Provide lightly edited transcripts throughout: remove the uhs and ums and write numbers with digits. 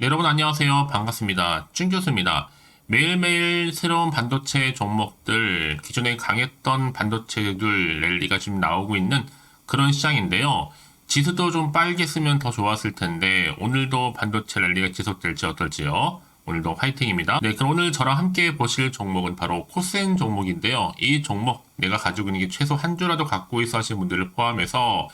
네, 여러분 안녕하세요. 반갑습니다. 준 교수입니다. 매일매일 새로운 반도체 종목들, 기존에 강했던 반도체들 랠리가 지금 나오고 있는 그런 시장인데요. 지수도 좀 빨갰으면 더 좋았을 텐데 오늘도 반도체 랠리가 지속될지 어떨지요. 오늘도 화이팅입니다. 네, 그럼 오늘 저랑 함께 보실 종목은 바로 코센 종목인데요. 이 종목 내가 가지고 있는 게 최소 한 주라도 갖고 있어 하신 분들을 포함해서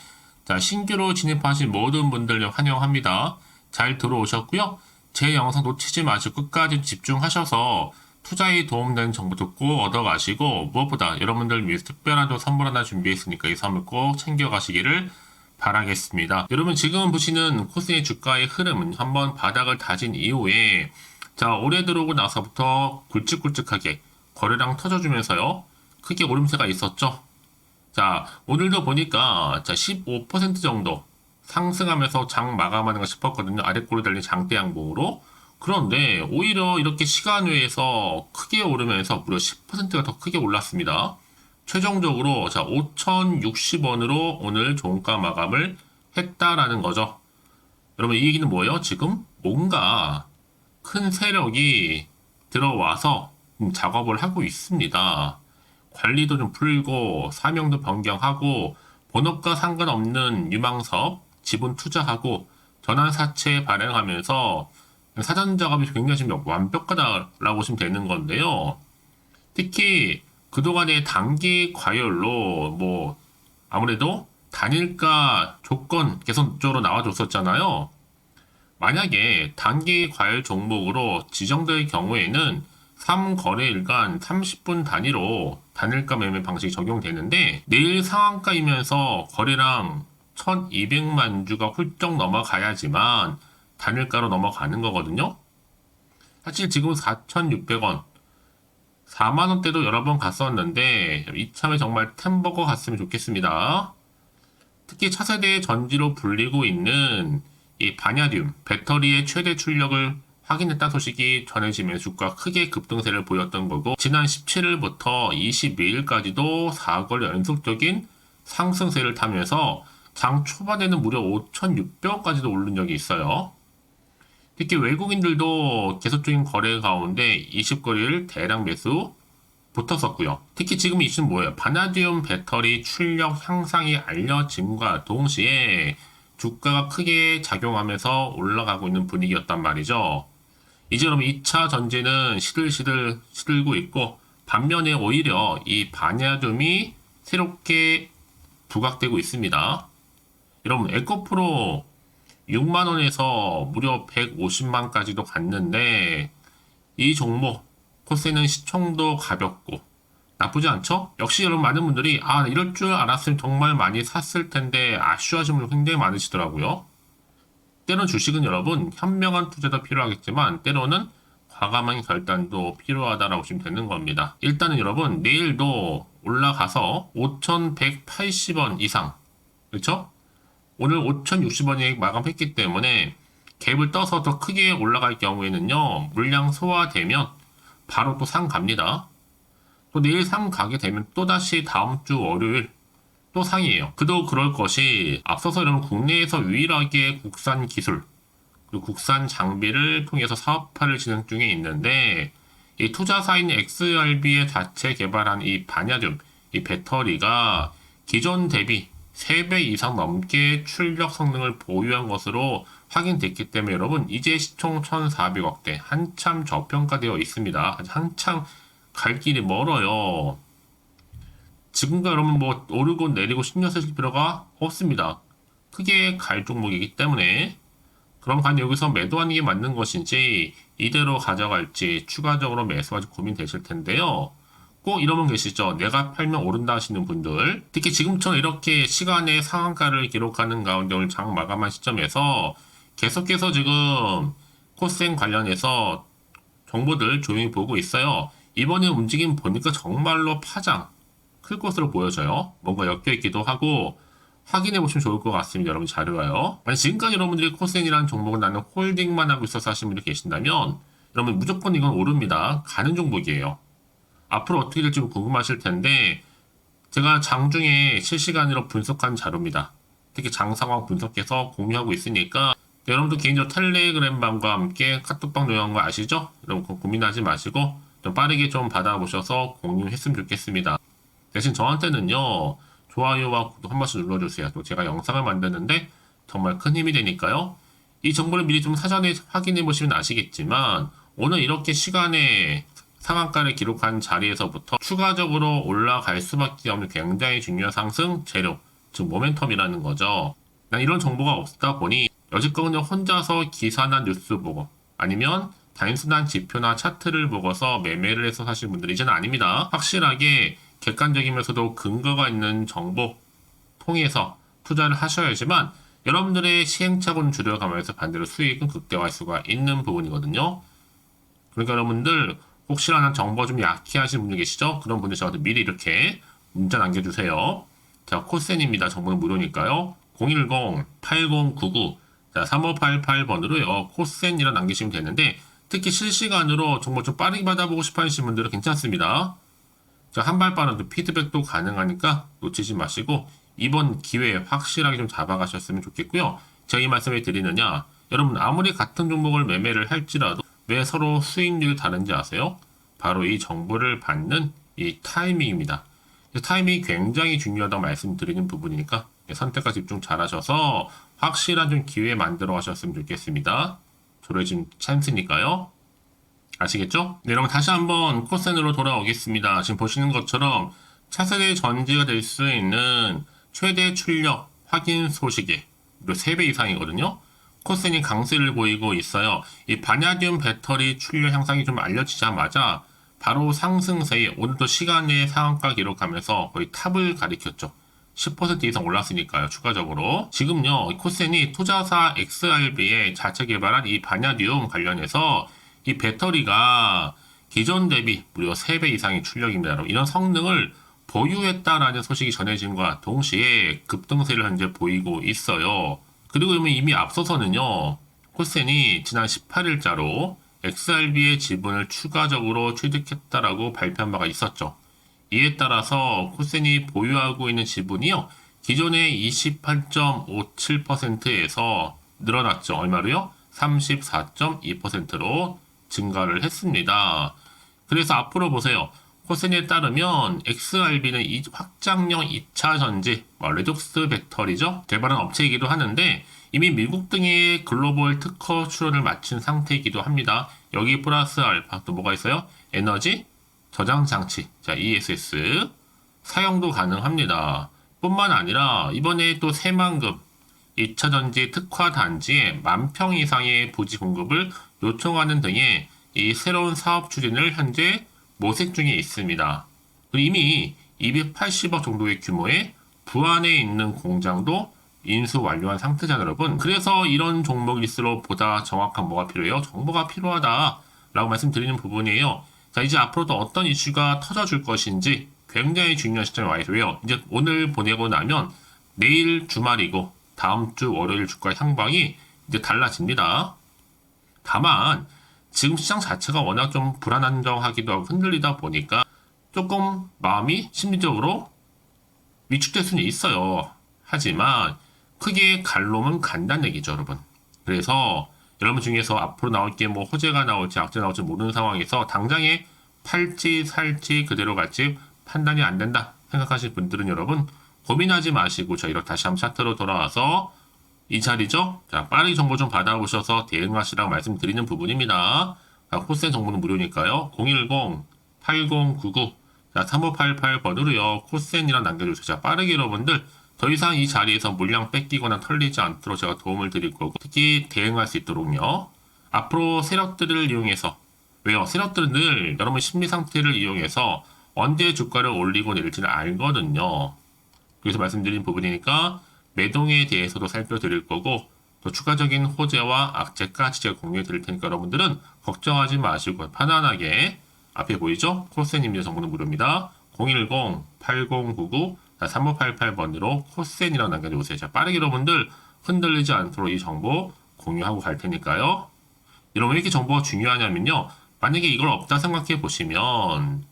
자, 신규로 진입하신 모든 분들 환영합니다. 잘 들어오셨고요. 제 영상 놓치지 마시고 끝까지 집중하셔서 투자에 도움되는 정보도 꼭 얻어가시고 무엇보다 여러분들 위해서 특별한 선물 하나 준비했으니까 이 선물 꼭 챙겨가시기를 바라겠습니다. 여러분 지금 보시는 코스의 주가의 흐름은 한번 바닥을 다진 이후에 자 올해 들어오고 나서부터 굵직굵직하게 거래량 터져주면서요. 크게 오름세가 있었죠. 자 오늘도 보니까 자 15% 정도 상승하면서 장 마감하는가 싶었거든요. 아래꼬리 달린 장대 양봉으로. 그런데 오히려 이렇게 시간 외에서 크게 오르면서 무려 10%가 더 크게 올랐습니다. 최종적으로 자 5,060원으로 오늘 종가 마감을 했다라는 거죠. 여러분 이 얘기는 뭐예요? 지금 뭔가 큰 세력이 들어와서 작업을 하고 있습니다. 관리도 좀 풀고 사명도 변경하고 본업과 상관없는 유망사업 지분 투자하고 전환사채 발행하면서 사전 작업이 굉장히 지금 완벽하다라고 보시면 되는 건데요. 특히 그동안의 단기 과열로 뭐 아무래도 단일가 조건 개선 쪽으로 나와줬었잖아요. 만약에 단기 과열 종목으로 지정될 경우에는 3거래일간 30분 단위로 단일가 매매 방식이 적용되는데 내일 상한가이면서 거래량 1200만 주가 훌쩍 넘어가야지만 단일가로 넘어가는 거거든요. 사실 지금 4600원 4만원대도 여러 번 갔었는데 이참에 정말 템버거 갔으면 좋겠습니다. 특히 차세대의 전지로 불리고 있는 이 바냐듐 배터리의 최대 출력을 확인했다는 소식이 전해지면서 주가 크게 급등세를 보였던 거고 지난 17일부터 22일까지도 4거래 연속적인 상승세를 타면서 장 초반에는 무려 5,600원까지도 오른 적이 있어요. 특히 외국인들도 계속적인 거래 가운데 20거래일 대량 매수 붙었었고요. 특히 지금 이슈는 뭐예요? 바나듐 배터리 출력 향상이 알려짐과 동시에 주가가 크게 작용하면서 올라가고 있는 분위기였단 말이죠. 이제 그럼 2차 전지는 시들고 있고 반면에 오히려 이 바냐듐이 새롭게 부각되고 있습니다. 여러분 에코프로 6만원에서 무려 150만까지도 갔는데 이 종목 코스는 시총도 가볍고 나쁘지 않죠? 역시 여러분 많은 분들이 이럴 줄 알았으면 정말 많이 샀을 텐데 아쉬워하시는 분들 굉장히 많으시더라고요. 때로는 주식은 여러분 현명한 투자도 필요하겠지만 때로는 과감한 결단도 필요하다라고 보시면 되는 겁니다. 일단은 여러분 내일도 올라가서 5,180원 이상 그렇죠? 오늘 5,060원에 마감했기 때문에 갭을 떠서 더 크게 올라갈 경우에는요 물량 소화되면 바로 또 상 갑니다. 또 내일 상 가게 되면 또다시 다음 주 월요일 또 상이에요. 그도 그럴 것이 앞서서 이런 국내에서 유일하게 국산 기술 그리고 국산 장비를 통해서 사업화를 진행 중에 있는데 이 투자사인 XRB의 자체 개발한 이 바냐듐 이 배터리가 기존 대비 3배 이상 넘게 출력 성능을 보유한 것으로 확인됐기 때문에 여러분 이제 시총 1,400억대 한참 저평가되어 있습니다. 한참 갈 길이 멀어요. 지금과 여러분 뭐 오르고 내리고 신경 쓰실 필요가 없습니다. 크게 갈 종목이기 때문에 그럼 과연 여기서 매도하는 게 맞는 것인지 이대로 가져갈지 추가적으로 매수할지 고민되실 텐데요. 꼭 이런 분 계시죠? 내가 팔면 오른다 하시는 분들 특히 지금처럼 이렇게 시간의 상한가를 기록하는 가운데 오늘 장 마감한 시점에서 계속해서 지금 코센 관련해서 정보들 조용히 보고 있어요. 이번에 움직임 보니까 정말로 파장 클 것으로 보여져요. 뭔가 엮여있기도 하고 확인해 보시면 좋을 것 같습니다. 여러분 자료가요. 만약 지금까지 여러분들이 코센이라는 종목은 나는 홀딩만 하고 있어서 하시는 분이 계신다면 여러분 무조건 이건 오릅니다. 가는 종목이에요. 앞으로 어떻게 될지 궁금하실 텐데 제가 장중에 실시간으로 분석한 자료입니다. 특히 장 상황 분석해서 공유하고 있으니까 여러분도 개인적으로 텔레그램방과 함께 카톡방 운영한 거 아시죠? 여러분 고민하지 마시고 좀 빠르게 좀 받아보셔서 공유했으면 좋겠습니다. 대신 저한테는요, 좋아요와 구독 한 번씩 눌러주세요. 또 제가 영상을 만드는데 정말 큰 힘이 되니까요. 이 정보를 미리 좀 사전에 확인해 보시면 아시겠지만 오늘 이렇게 시간에 상한가를 기록한 자리에서부터 추가적으로 올라갈 수밖에 없는 굉장히 중요한 상승 재료, 즉 모멘텀이라는 거죠. 난 이런 정보가 없다 보니 여지껏은 혼자서 기사나 뉴스 보고 아니면 단순한 지표나 차트를 보고서 매매를 해서 사실 분들이 이제는 아닙니다. 확실하게 객관적이면서도 근거가 있는 정보 통해서 투자를 하셔야지만 여러분들의 시행착오는 줄여가면서 반대로 수익은 극대화할 수가 있는 부분이거든요. 그러니까 여러분들 혹시나 정보 좀 약해 하시는 분들 계시죠? 그런 분들 저한테 미리 이렇게 문자 남겨주세요. 자, 코센입니다. 정보는 무료니까요. 010-8099 3588번으로요. 코센이라 남기시면 되는데 특히 실시간으로 정보 좀 빠르게 받아보고 싶어 하시는 분들은 괜찮습니다. 자, 한 발 빠른 피드백도 가능하니까 놓치지 마시고 이번 기회에 확실하게 좀 잡아가셨으면 좋겠고요. 제가 이 말씀을 드리느냐, 여러분 아무리 같은 종목을 매매를 할지라도 왜 서로 수익률이 다른지 아세요? 바로 이 정보를 받는 이 타이밍입니다. 타이밍이 굉장히 중요하다고 말씀드리는 부분이니까 선택과 집중 잘 하셔서 확실한 좀 기회 만들어 가셨으면 좋겠습니다. 저를 지금 찬스니까요. 아시겠죠? 네, 여러분 다시 한번 코센으로 돌아오겠습니다. 지금 보시는 것처럼 차세대 전제가 될 수 있는 최대 출력 확인 소식에 3배 이상이거든요. 코센이 강세를 보이고 있어요. 이 바냐듐 배터리 출력 향상이 좀 알려지자마자 바로 상승세에 오늘도 시간의 상한가 기록하면서 거의 탑을 가리켰죠. 10% 이상 올랐으니까요. 추가적으로 지금요 코센이 투자사 XRB에 자체 개발한 이 바냐듐 관련해서 이 배터리가 기존 대비 무려 3배 이상의 출력입니다. 여러분. 이런 성능을 보유했다라는 소식이 전해진과 동시에 급등세를 현재 보이고 있어요. 그리고 이미 앞서서는요 코센이 지난 18일자로 XRB의 지분을 추가적으로 취득했다라고 발표한 바가 있었죠. 이에 따라서 코센이 보유하고 있는 지분이요 기존의 28.57%에서 늘어났죠. 얼마로요? 34.2%로 증가를 했습니다. 그래서 앞으로 보세요. 코센에 따르면 XRB는 이 확장형 2차 전지, 레독스 배터리죠. 개발한 업체이기도 하는데 이미 미국 등의 글로벌 특허 출원을 마친 상태이기도 합니다. 여기 플러스 알파 또 뭐가 있어요? 에너지 저장 장치, 자 ESS 사용도 가능합니다. 뿐만 아니라 이번에 또 새만금 2차 전지 특화 단지에 10,000평 이상의 부지 공급을 요청하는 등의 이 새로운 사업 추진을 현재 모색 중에 있습니다. 그리고 이미 280억 정도의 규모의 부안에 있는 공장도 인수 완료한 상태잖아요, 여러분. 그래서 이런 종목일수록 보다 정확한 뭐가 필요해요? 정보가 필요하다라고 말씀드리는 부분이에요. 자, 이제 앞으로도 어떤 이슈가 터져줄 것인지 굉장히 중요한 시점에 와 있고요. 이제 오늘 보내고 나면 내일 주말이고 다음 주 월요일 주가 향방이 이제 달라집니다. 다만 지금 시장 자체가 워낙 좀 불안정하기도 하고 흔들리다 보니까 조금 마음이 심리적으로 위축될 수는 있어요. 하지만 크게 갈 놈은 간다는 얘기죠, 여러분. 그래서 여러분 중에서 앞으로 나올 게 뭐 호재가 나올지 악재 나올지 모르는 상황에서 당장에 팔지 살지 그대로 갈지 판단이 안 된다 생각하실 분들은 여러분 고민하지 마시고 저희로 다시 한번 차트로 돌아와서 이 자리죠. 자, 빠르게 정보 좀 받아보셔서 대응하시라고 말씀드리는 부분입니다. 자, 코센 정보는 무료니까요. 010-8099 3588번으로요. 코센이랑 남겨주세요. 자, 빠르게 여러분들 더 이상 이 자리에서 물량 뺏기거나 털리지 않도록 제가 도움을 드릴 거고 특히 대응할 수 있도록요. 앞으로 세력들을 이용해서 왜요? 세력들은 늘 여러분 심리 상태를 이용해서 언제 주가를 올리고 내릴지는 알거든요. 그래서 말씀드린 부분이니까 매동에 대해서도 살펴드릴 거고 또 추가적인 호재와 악재까지 제가 공유해 드릴 테니까 여러분들은 걱정하지 마시고 편안하게 앞에 보이죠? 코센입니다. 정보는 무료입니다. 010-8099-3588번으로 코센이라고 남겨주세요. 자, 빠르게 여러분들 흔들리지 않도록 이 정보 공유하고 갈 테니까요. 여러분 왜 이렇게 정보가 중요하냐면요. 만약에 이걸 없다 생각해 보시면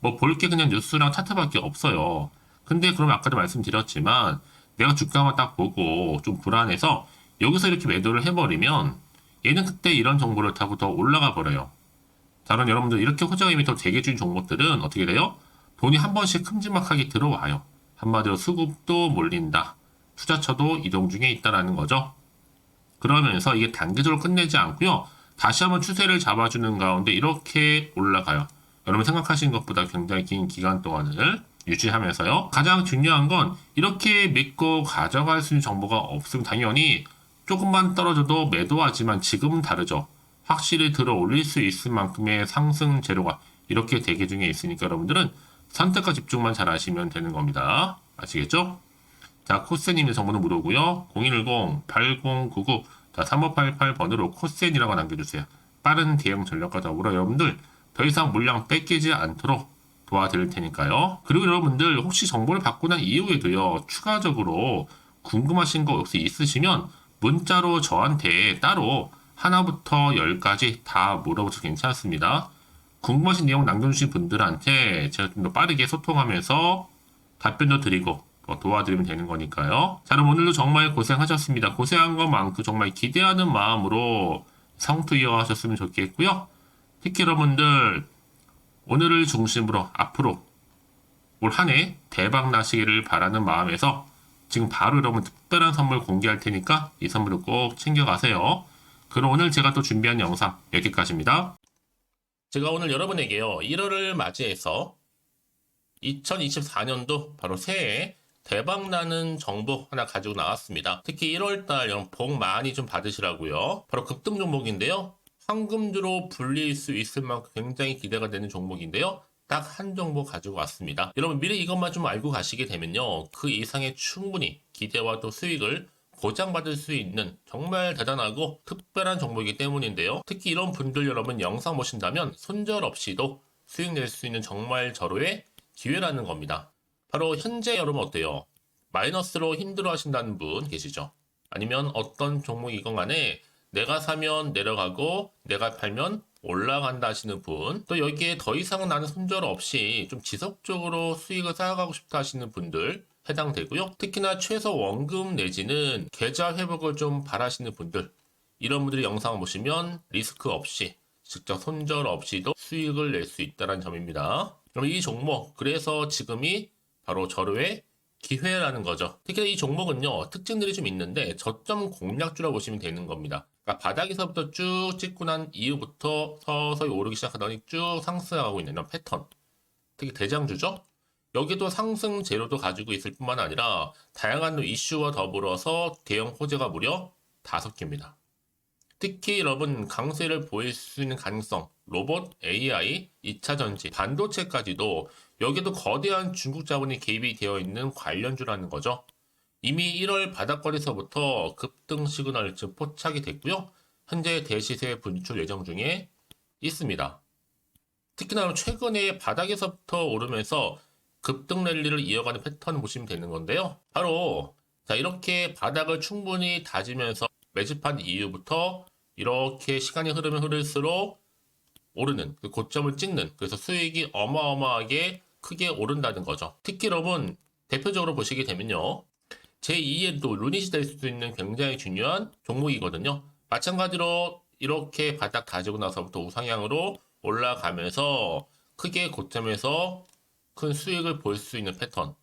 뭐 볼 게 그냥 뉴스랑 차트밖에 없어요. 근데 그럼 아까도 말씀드렸지만 내가 주가만 딱 보고 좀 불안해서 여기서 이렇게 매도를 해버리면 얘는 그때 이런 정보를 타고 더 올라가 버려요. 자, 그럼 여러분들 이렇게 호재가 이미 더 되게 준 종목들은 어떻게 돼요? 돈이 한 번씩 큼지막하게 들어와요. 한마디로 수급도 몰린다. 투자처도 이동 중에 있다라는 거죠. 그러면서 이게 단기적으로 끝내지 않고요. 다시 한번 추세를 잡아주는 가운데 이렇게 올라가요. 여러분 생각하시는 것보다 굉장히 긴 기간 동안을 유지하면서요. 가장 중요한 건 이렇게 믿고 가져갈 수 있는 정보가 없으면 당연히 조금만 떨어져도 매도하지만 지금은 다르죠. 확실히 들어 올릴 수 있을 만큼의 상승 재료가 이렇게 대기 중에 있으니까 여러분들은 선택과 집중만 잘 하시면 되는 겁니다. 아시겠죠? 자, 코센님의 정보는 무료고요. 010-8099 3588번으로 코센이라고 남겨주세요. 빠른 대응 전략과 더불어 여러분들 더 이상 물량 뺏기지 않도록 도와드릴 테니까요. 그리고 여러분들 혹시 정보를 받고 난 이후에도요. 추가적으로 궁금하신 거 혹시 있으시면 문자로 저한테 따로 하나부터 10까지 다 물어보셔도 괜찮습니다. 궁금하신 내용 남겨주신 분들한테 제가 좀 더 빠르게 소통하면서 답변도 드리고 도와드리면 되는 거니까요. 자, 그럼 오늘도 정말 고생하셨습니다. 고생한 것만큼 정말 기대하는 마음으로 성투 이어가셨으면 좋겠고요. 특히 여러분들 오늘을 중심으로 앞으로 올 한 해 대박 나시기를 바라는 마음에서 지금 바로 여러분 특별한 선물 공개할 테니까 이 선물을 꼭 챙겨가세요. 그럼 오늘 제가 또 준비한 영상 여기까지입니다. 제가 오늘 여러분에게요. 1월을 맞이해서 2024년도 바로 새해 대박나는 정보 하나 가지고 나왔습니다. 특히 1월달 복 많이 좀 받으시라고요. 바로 급등 종목인데요. 황금주로 불릴 수 있을 만큼 굉장히 기대가 되는 종목인데요. 딱 한 종목 가지고 왔습니다. 여러분 미리 이것만 좀 알고 가시게 되면요. 그 이상의 충분히 기대와 또 수익을 보장받을 수 있는 정말 대단하고 특별한 종목이기 때문인데요. 특히 이런 분들 여러분 영상 보신다면 손절없이도 수익 낼 수 있는 정말 절호의 기회라는 겁니다. 바로 현재 여러분 어때요? 마이너스로 힘들어 하신다는 분 계시죠? 아니면 어떤 종목이건 간에 내가 사면 내려가고 내가 팔면 올라간다 하시는 분, 또 여기에 더 이상 나는 손절 없이 좀 지속적으로 수익을 쌓아가고 싶다 하시는 분들 해당되고요. 특히나 최소 원금 내지는 계좌 회복을 좀 바라시는 분들, 이런 분들이 영상을 보시면 리스크 없이 직접 손절 없이도 수익을 낼 수 있다는 점입니다. 그럼 이 종목, 그래서 지금이 바로 절호의 기회라는 거죠. 특히 이 종목은요, 특징들이 좀 있는데 저점 공략주라고 보시면 되는 겁니다. 그러니까 바닥에서부터 쭉 찍고 난 이후부터 서서히 오르기 시작하더니 쭉 상승하고 있는 이런 패턴. 특히 대장주죠. 여기도 상승 재료도 가지고 있을 뿐만 아니라 다양한 이슈와 더불어서 대형 호재가 무려 5개입니다. 특히 여러분 강세를 보일 수 있는 가능성, 로봇, AI, 2차 전지, 반도체까지도 여기도 거대한 중국 자본이 개입이 되어 있는 관련주라는 거죠. 이미 1월 바닥거리서부터 급등 시그널 즉 포착이 됐고요. 현재 대시세 분출 예정 중에 있습니다. 특히나 최근에 바닥에서부터 오르면서 급등 랠리를 이어가는 패턴을 보시면 되는 건데요. 바로 자 이렇게 바닥을 충분히 다지면서 매집한 이후부터 이렇게 시간이 흐르면 흐를수록 오르는 그 고점을 찍는, 그래서 수익이 어마어마하게 크게 오른다는 거죠. 특히 여러분 대표적으로 보시게 되면요. 제2의 또 루닛이 될 수도 있는 굉장히 중요한 종목이거든요. 마찬가지로 이렇게 바닥 다지고 나서부터 우상향으로 올라가면서 크게 고점에서 큰 수익을 볼 수 있는 패턴.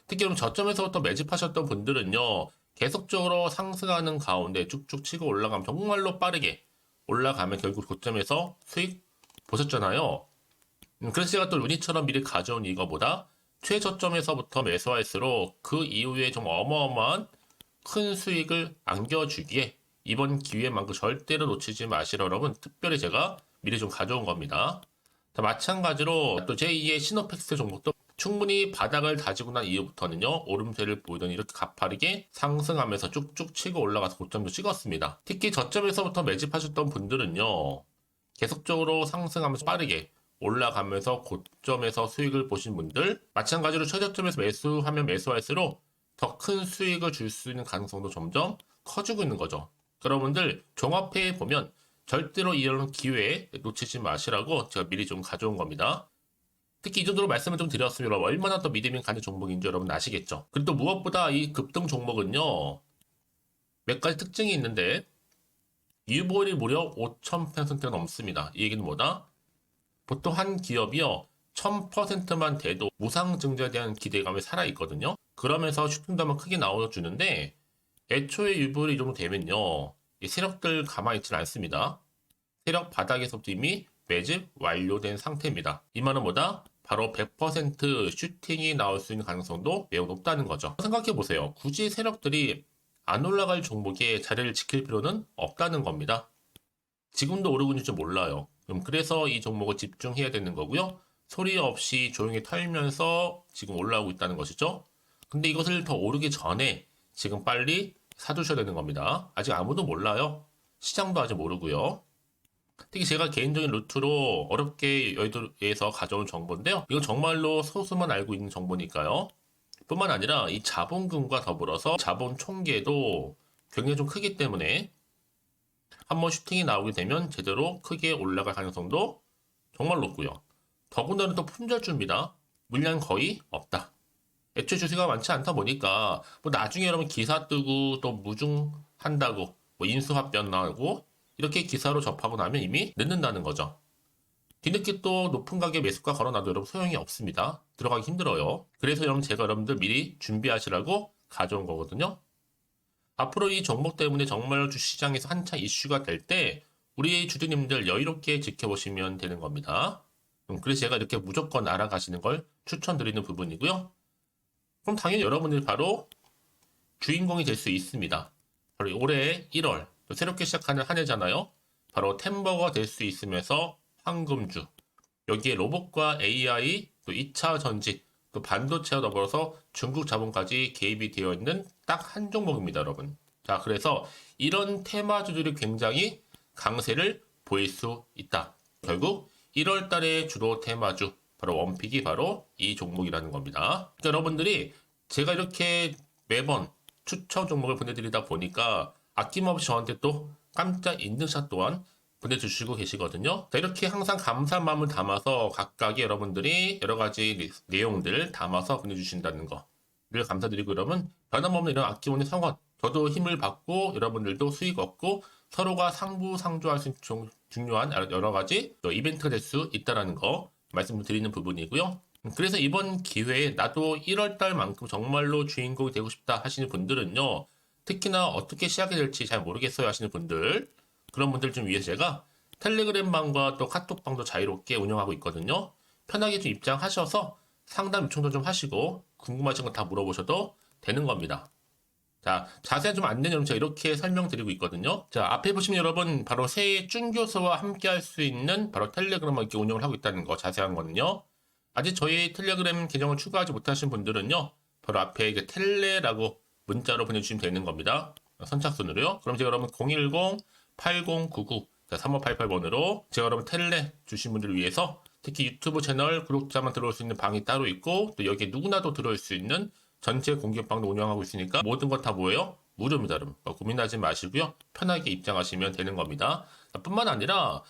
특히 그럼 저점에서부터 매집하셨던 분들은요. 계속적으로 상승하는 가운데 쭉쭉 치고 올라가면 정말로 빠르게 올라가면 결국 고점에서 수익 보셨잖아요. 그래서 제가 또 루닛처럼 미리 가져온 이거보다 최저점에서부터 매수할수록 그 이후에 좀 어마어마한 큰 수익을 안겨주기에 이번 기회만큼 절대로 놓치지 마시라 여러분 특별히 제가 미리 좀 가져온 겁니다. 자, 마찬가지로 또 제2의 시노팩스 종목도 충분히 바닥을 다지고 난 이후부터는요 오름세를 보이던 이렇게 가파르게 상승하면서 쭉쭉 치고 올라가서 고점도 찍었습니다. 특히 저점에서부터 매집하셨던 분들은요 계속적으로 상승하면서 빠르게 올라가면서 고점에서 수익을 보신 분들, 마찬가지로 최저점에서 매수하면 매수할수록 더 큰 수익을 줄 수 있는 가능성도 점점 커지고 있는 거죠. 여러분들 종합해 보면 절대로 이런 기회에 놓치지 마시라고 제가 미리 좀 가져온 겁니다. 특히 이 정도로 말씀을 좀 드렸으면 여러분 얼마나 더 믿음이 가는 종목인지 여러분 아시겠죠? 그리고 또 무엇보다 이 급등 종목은요 몇 가지 특징이 있는데 유보율이 무려 5,000%가 넘습니다. 이 얘기는 뭐다? 보통 한 기업이요 1000%만 돼도 무상증자에 대한 기대감이 살아있거든요. 그러면서 슈팅도 크게 나와주는데 애초에 유보율이 이 정도 되면요 이 세력들 가만히 있지는 않습니다. 세력 바닥에서부터 이미 매집 완료된 상태입니다. 이 말은 뭐다? 바로 100% 슈팅이 나올 수 있는 가능성도 매우 높다는 거죠. 생각해보세요. 굳이 세력들이 안 올라갈 종목에 자리를 지킬 필요는 없다는 겁니다. 지금도 오르고 있는지 몰라요. 그래서 이 종목을 집중해야 되는 거고요. 소리 없이 조용히 털면서 지금 올라오고 있다는 것이죠. 근데 이것을 더 오르기 전에 지금 빨리 사두셔야 되는 겁니다. 아직 아무도 몰라요. 시장도 아직 모르고요. 특히 제가 개인적인 루트로 어렵게 여의도에서 가져온 정보인데요. 이건 정말로 소수만 알고 있는 정보니까요. 뿐만 아니라 이 자본금과 더불어서 자본 총계도 굉장히 좀 크기 때문에 한번 슈팅이 나오게 되면 제대로 크게 올라갈 가능성도 정말 높고요. 더군다나 또 품절주입니다. 물량 거의 없다. 애초에 주식가 많지 않다 보니까 뭐 나중에 여러분 기사 뜨고 또 무중한다고 뭐 인수합병 나오고 이렇게 기사로 접하고 나면 이미 늦는다는 거죠. 뒤늦게 또 높은 가격에 매수가 걸어놔도 여러분 소용이 없습니다. 들어가기 힘들어요. 그래서 여러분 제가 여러분들 미리 준비하시라고 가져온 거거든요. 앞으로 이 종목 때문에 정말 주시장에서 한차 이슈가 될 때 우리 주주님들 여유롭게 지켜보시면 되는 겁니다. 그래서 제가 이렇게 무조건 알아가시는 걸 추천드리는 부분이고요. 그럼 당연히 여러분들이 바로 주인공이 될 수 있습니다. 바로 올해 1월 새롭게 시작하는 한 해잖아요. 바로 템버가 될 수 있으면서 황금주, 여기에 로봇과 AI, 또 2차 전지, 또 반도체와 더불어서 중국 자본까지 개입이 되어 있는 딱 한 종목입니다, 여러분. 자, 그래서 이런 테마주들이 굉장히 강세를 보일 수 있다. 결국 1월 달에 주로 테마주, 바로 원픽이 바로 이 종목이라는 겁니다. 그러니까 여러분들이 제가 이렇게 매번 추천 종목을 보내드리다 보니까 아낌없이 저한테 또 깜짝 인증샷 또한 보내주시고 계시거든요. 자, 이렇게 항상 감사한 마음을 담아서 각각의 여러분들이 여러 가지 내용들 담아서 보내주신다는 거 늘 감사드리고, 여러분 변함없는 이런 아낌없는 성원, 저도 힘을 받고 여러분들도 수익 얻고 서로가 상부상조할 수 있는 중요한 여러 가지 이벤트가 될 수 있다는 거 말씀드리는 부분이고요. 그래서 이번 기회에 나도 1월달만큼 정말로 주인공이 되고 싶다 하시는 분들은요, 특히나 어떻게 시작이 될지 잘 모르겠어요 하시는 분들, 그런 분들 좀 위해서 제가 텔레그램방과 또 카톡방도 자유롭게 운영하고 있거든요. 편하게 좀 입장하셔서 상담 요청도 좀 하시고 궁금하신 거 다 물어보셔도 되는 겁니다. 자, 자세한 좀 안내는 제가 이렇게 설명드리고 있거든요. 자, 앞에 보시면 여러분 바로 새해 쭌교수와 함께 할 수 있는 바로 텔레그램을 이렇게 운영을 하고 있다는 거, 자세한 거는요. 아직 저희 텔레그램 계정을 추가하지 못하신 분들은요, 바로 앞에 이게 텔레라고 문자로 보내주시면 되는 겁니다. 선착순으로요. 그럼 제가 여러분 010-8099 3588번으로 제가 여러분 텔레 주신 분들을 위해서 특히 유튜브 채널 구독자만 들어올 수 있는 방이 따로 있고, 또 여기에 누구나도 들어올 수 있는 전체 공개방도 운영하고 있으니까 모든 것 다 뭐예요? 무료입니다, 여러분. 고민하지 마시고요. 편하게 입장하시면 되는 겁니다. 뿐만 아니라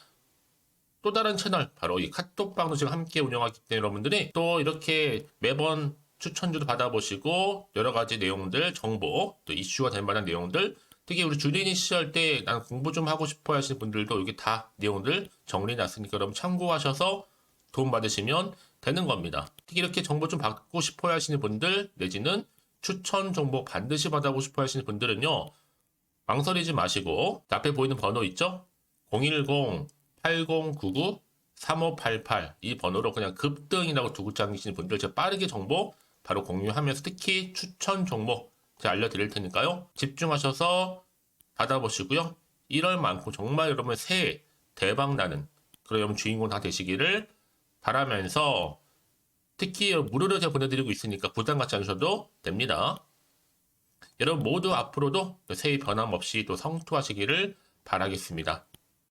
또 다른 채널, 바로 이 카톡방도 지금 함께 운영하기 때문에 여러분들이 또 이렇게 매번 추천주도 받아보시고 여러 가지 내용들, 정보, 또 이슈가 될 만한 내용들, 특히 우리 주린이 시절 때 난 공부 좀 하고 싶어 하시는 분들도 여기 다 내용들 정리해놨으니까 여러분 참고하셔서 도움 받으시면 되는 겁니다. 특히 이렇게 정보 좀 받고 싶어 하시는 분들, 내지는 추천 정보 반드시 받아보고 싶어 하시는 분들은요, 망설이지 마시고 앞에 보이는 번호 있죠? 010-8099-3588 이 번호로 그냥 급등이라고 두고 당기시는 분들 제가 빠르게 정보 바로 공유하면서 특히 추천 종목 제가 알려드릴 테니까요. 집중하셔서 받아보시고요. 1월만큼 정말 여러분의 새해 대박나는 그런 여러분 주인공 다 되시기를 바라면서, 특히 무료로 제가 보내드리고 있으니까 부담 갖지 않으셔도 됩니다. 여러분 모두 앞으로도 새해 변함없이 또 성투하시기를 바라겠습니다.